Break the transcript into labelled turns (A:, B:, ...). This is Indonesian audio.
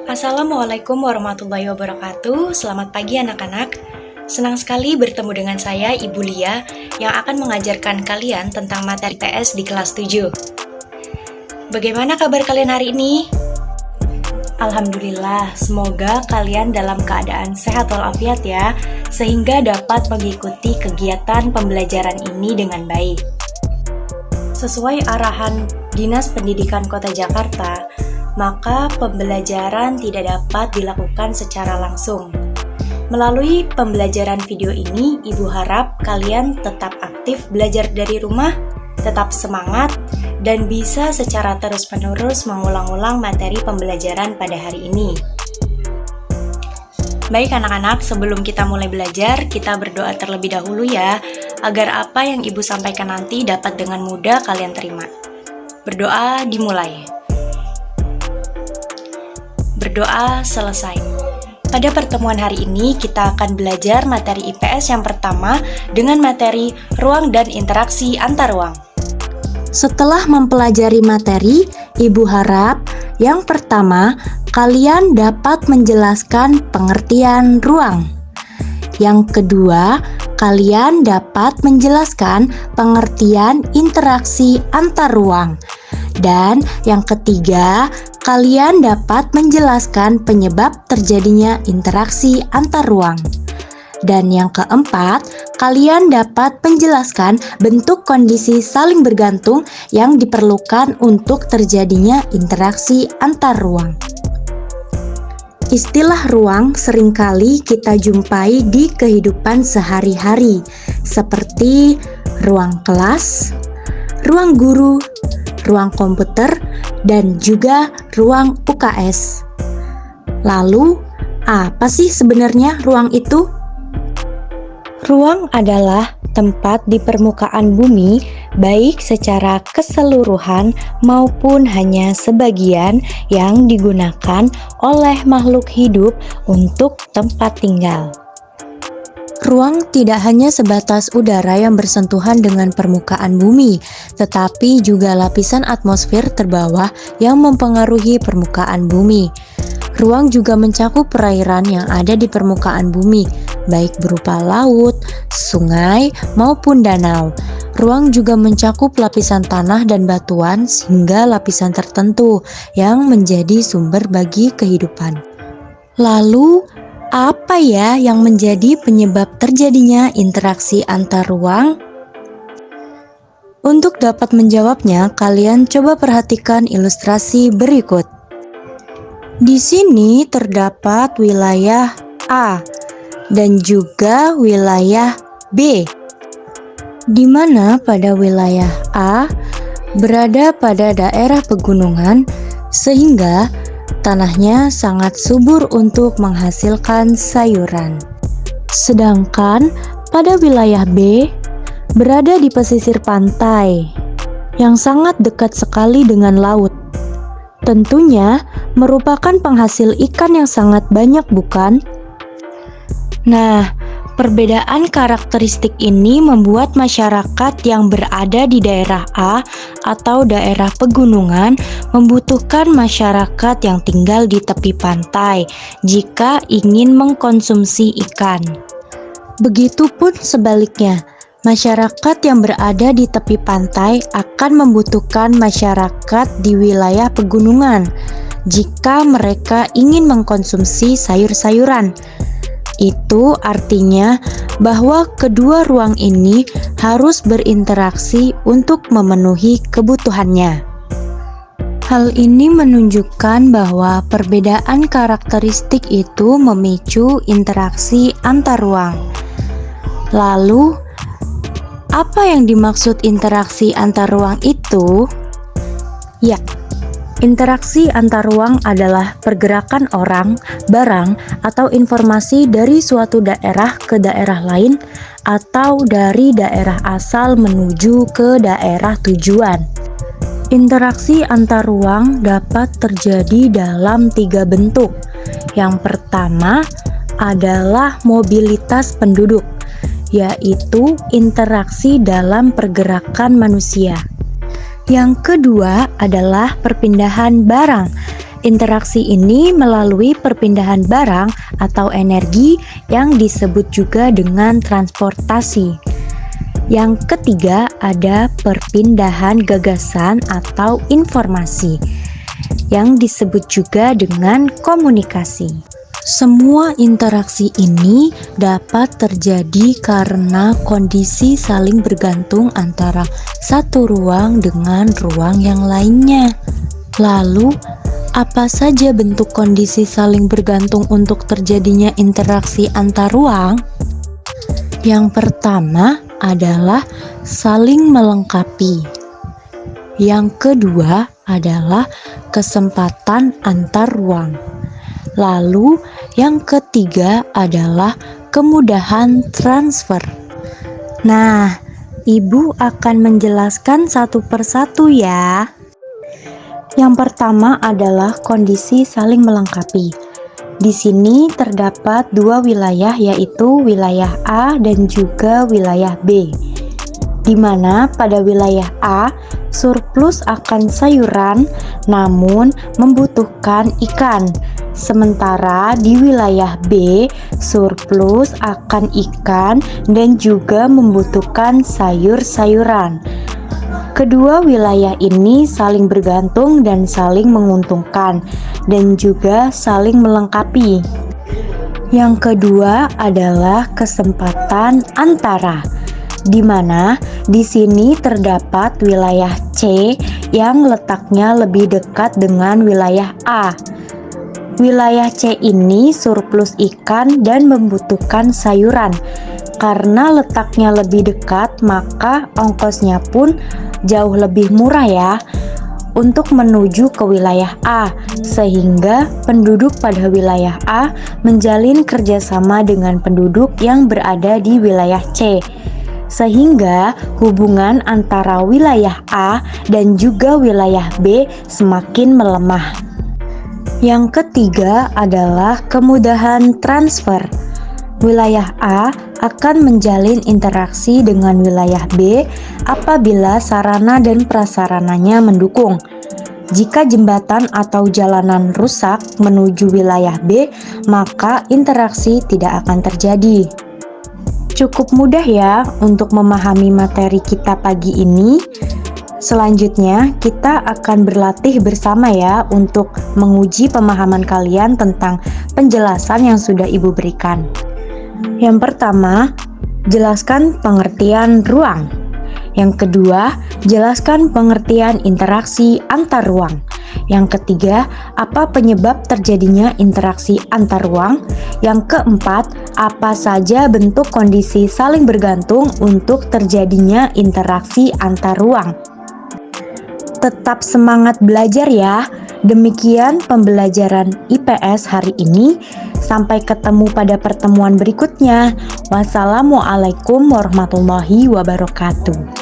A: Assalamualaikum warahmatullahi wabarakatuh. Selamat pagi anak-anak. Senang sekali bertemu dengan saya, Ibu Lia, yang akan mengajarkan kalian tentang materi PS di kelas 7. Bagaimana kabar kalian hari ini? Alhamdulillah, semoga kalian dalam keadaan sehat walafiat ya, sehingga dapat mengikuti kegiatan pembelajaran ini dengan baik. Sesuai arahan Dinas Pendidikan Kota Jakarta, maka pembelajaran tidak dapat dilakukan secara langsung. Melalui pembelajaran video ini, Ibu harap kalian tetap aktif belajar dari rumah, tetap semangat, dan bisa secara terus-menerus mengulang-ulang materi pembelajaran pada hari ini. Baik anak-anak, sebelum kita mulai belajar, kita berdoa terlebih dahulu ya, agar apa yang Ibu sampaikan nanti dapat dengan mudah kalian terima. Berdoa dimulai. Berdoa selesai. Pada pertemuan hari ini, kita akan belajar materi IPS yang pertama dengan materi ruang dan interaksi antar ruang.
B: Setelah mempelajari materi, Ibu harap yang pertama, kalian dapat menjelaskan pengertian ruang. Yang kedua, kalian dapat menjelaskan pengertian interaksi antar ruang. Dan yang ketiga, kalian dapat menjelaskan penyebab terjadinya interaksi antar ruang. Dan yang keempat, kalian dapat menjelaskan bentuk kondisi saling bergantung yang diperlukan untuk terjadinya interaksi antar ruang. Istilah ruang seringkali kita jumpai di kehidupan sehari-hari, seperti ruang kelas, ruang guru, ruang komputer, dan juga ruang UKS. Lalu, apa sih sebenarnya ruang itu? Ruang adalah tempat di permukaan bumi, baik secara keseluruhan maupun hanya sebagian yang digunakan oleh makhluk hidup untuk tempat tinggal. Ruang tidak hanya sebatas udara yang bersentuhan dengan permukaan bumi, tetapi juga lapisan atmosfer terbawah yang mempengaruhi permukaan bumi. Ruang juga mencakup perairan yang ada di permukaan bumi, baik berupa laut, sungai, maupun danau. Ruang juga mencakup lapisan tanah dan batuan hingga lapisan tertentu yang menjadi sumber bagi kehidupan. Lalu, apa ya yang menjadi penyebab terjadinya interaksi antar ruang? Untuk dapat menjawabnya, kalian coba perhatikan ilustrasi berikut. Di sini terdapat wilayah A dan juga wilayah B, di mana pada wilayah A berada pada daerah pegunungan sehingga tanahnya sangat subur untuk menghasilkan sayuran. Sedangkan pada wilayah B berada di pesisir pantai yang sangat dekat sekali dengan laut. Tentunya merupakan penghasil ikan yang sangat banyak, bukan? Nah, perbedaan karakteristik ini membuat masyarakat yang berada di daerah A atau daerah pegunungan membutuhkan masyarakat yang tinggal di tepi pantai jika ingin mengkonsumsi ikan. Begitupun sebaliknya, masyarakat yang berada di tepi pantai akan membutuhkan masyarakat di wilayah pegunungan jika mereka ingin mengkonsumsi sayur-sayuran. Itu artinya bahwa kedua ruang ini harus berinteraksi untuk memenuhi kebutuhannya. Hal ini menunjukkan bahwa perbedaan karakteristik itu memicu interaksi antar ruang. Lalu, apa yang dimaksud interaksi antar ruang itu? Ya, interaksi antar ruang adalah pergerakan orang, barang, atau informasi dari suatu daerah ke daerah lain atau dari daerah asal menuju ke daerah tujuan. Interaksi antar ruang dapat terjadi dalam 3 bentuk. Yang pertama adalah mobilitas penduduk, yaitu interaksi dalam pergerakan manusia. Yang kedua adalah perpindahan barang, Interaksi ini melalui perpindahan barang atau energi yang disebut juga dengan transportasi. Yang ketiga ada perpindahan gagasan atau informasi yang disebut juga dengan komunikasi. Semua interaksi ini dapat terjadi karena kondisi saling bergantung antara satu ruang dengan ruang yang lainnya. Lalu, apa saja bentuk kondisi saling bergantung untuk terjadinya interaksi antar ruang? Yang pertama adalah saling melengkapi. Yang kedua adalah kesempatan antar ruang. Lalu, yang ketiga adalah kemudahan transfer. Nah, Ibu akan menjelaskan satu persatu ya. Yang pertama adalah kondisi saling melengkapi. Di sini terdapat dua wilayah, yaitu wilayah A dan juga wilayah B. Di mana pada wilayah A surplus akan sayuran namun membutuhkan ikan. Sementara di wilayah B surplus akan ikan dan juga membutuhkan sayur-sayuran. Kedua wilayah ini saling bergantung dan saling menguntungkan dan juga saling melengkapi. Yang kedua adalah kesempatan antara, di mana di sini terdapat wilayah C yang letaknya lebih dekat dengan wilayah A. Wilayah C ini surplus ikan dan membutuhkan sayuran. Karena letaknya lebih dekat, maka ongkosnya pun jauh lebih murah ya untuk menuju ke wilayah A, sehingga penduduk pada wilayah A menjalin kerjasama dengan penduduk yang berada di wilayah C, sehingga hubungan antara wilayah A dan juga wilayah B semakin melemah. Yang ketiga adalah kemudahan transfer. Wilayah A akan menjalin interaksi dengan wilayah B apabila sarana dan prasarananya mendukung. Jika jembatan atau jalanan rusak menuju wilayah B, maka interaksi tidak akan terjadi. Cukup mudah ya untuk memahami materi kita pagi ini. Selanjutnya, kita akan berlatih bersama ya untuk menguji pemahaman kalian tentang penjelasan yang sudah Ibu berikan. Yang pertama, jelaskan pengertian ruang. Yang kedua, jelaskan pengertian interaksi antar ruang. Yang ketiga, apa penyebab terjadinya interaksi antar ruang? Yang keempat, apa saja bentuk kondisi saling bergantung untuk terjadinya interaksi antar ruang? Tetap semangat belajar ya. Demikian pembelajaran IPS hari ini. Sampai ketemu pada pertemuan berikutnya. Wassalamualaikum warahmatullahi wabarakatuh.